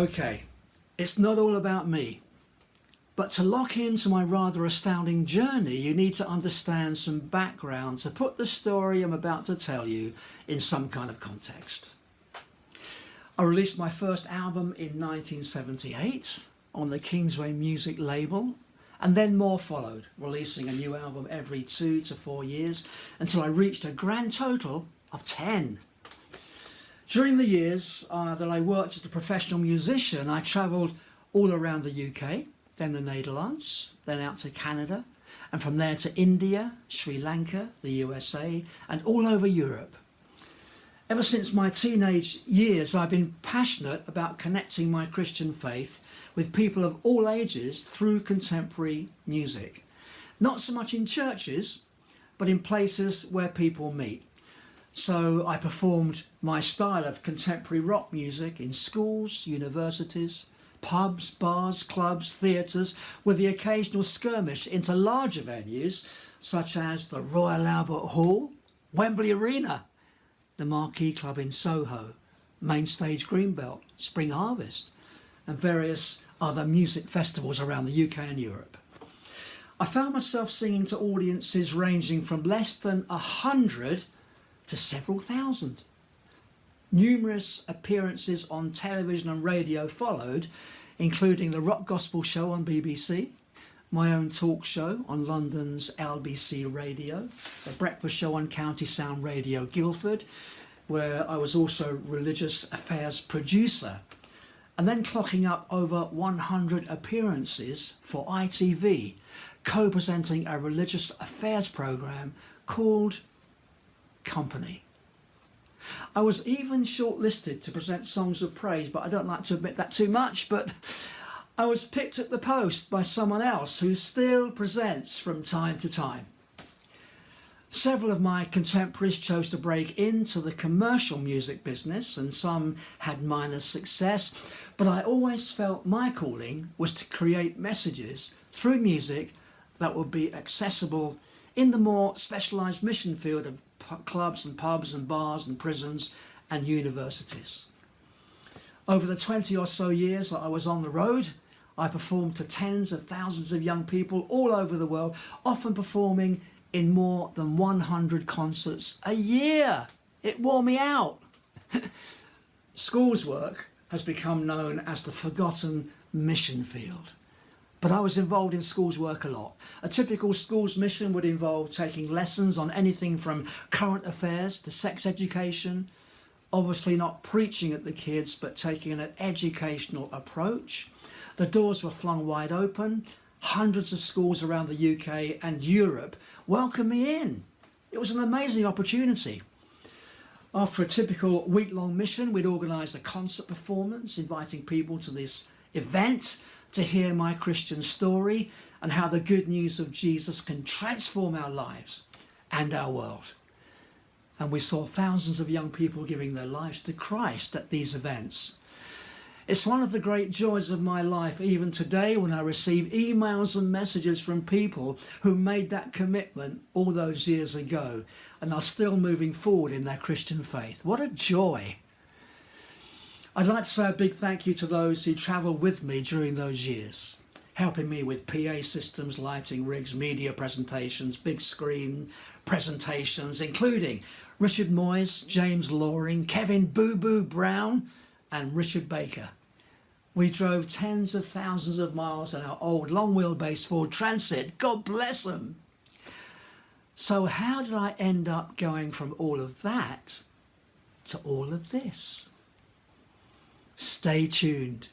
Okay, it's not all about me, but to lock into my rather astounding journey, you need to understand some background to put the story I'm about to tell you in some kind of context. I released my first album in 1978 on the Kingsway Music label, and then more followed, releasing a new album every 2 to 4 years until I reached a grand total of 10. During the years that I worked as a professional musician, I travelled all around the UK, then the Netherlands, then out to Canada, and from there to India, Sri Lanka, the USA, and all over Europe. Ever since my teenage years, I've been passionate about connecting my Christian faith with people of all ages through contemporary music. Not so much in churches, but in places where people meet. So I performed my style of contemporary rock music in schools, universities, pubs, bars, clubs, theatres, with the occasional skirmish into larger venues such as the Royal Albert Hall, Wembley Arena, the Marquee Club in Soho, Mainstage Greenbelt, Spring Harvest, and various other music festivals around the UK and Europe. I found myself singing to audiences ranging from less than 100 to several thousand. Numerous appearances on television and radio followed, including the Rock Gospel Show on BBC, my own talk show on London's LBC Radio, the breakfast show on County Sound Radio Guildford, where I was also religious affairs producer, and then clocking up over 100 appearances for ITV, co-presenting a religious affairs programme called Company. I was even shortlisted to present songs of praise, but I don't like to admit that too much, but I was picked at the post by someone else who still presents from time to time. Several of my contemporaries chose to break into the commercial music business, and some had minor success, but I always felt my calling was to create messages through music that would be accessible in the more specialised mission field of clubs and pubs and bars and prisons and universities. Over the 20 or so years that I was on the road, I performed to tens of thousands of young people all over the world, often performing in more than 100 concerts a year. It wore me out. Schools work has become known as the forgotten mission field. But I was involved in schools work a lot. A typical school's mission would involve taking lessons on anything from current affairs to sex education, obviously not preaching at the kids, but taking an educational approach. The doors were flung wide open. Hundreds of schools around the UK and Europe welcomed me in. It was an amazing opportunity. After a typical week-long mission, we'd organise a concert performance, inviting people to this event to hear my Christian story and how the good news of Jesus can transform our lives and our world. And we saw thousands of young people giving their lives to Christ at these events. It's one of the great joys of my life, even today, when I receive emails and messages from people who made that commitment all those years ago and are still moving forward in their Christian faith. What a joy! I'd like to say a big thank you to those who travelled with me during those years, helping me with PA systems, lighting rigs, media presentations, big screen presentations, including Richard Moyes, James Loring, Kevin Boo Boo Brown and Richard Baker. We drove tens of thousands of miles in our old long wheelbase Ford Transit. God bless them. So how did I end up going from all of that to all of this? Stay tuned.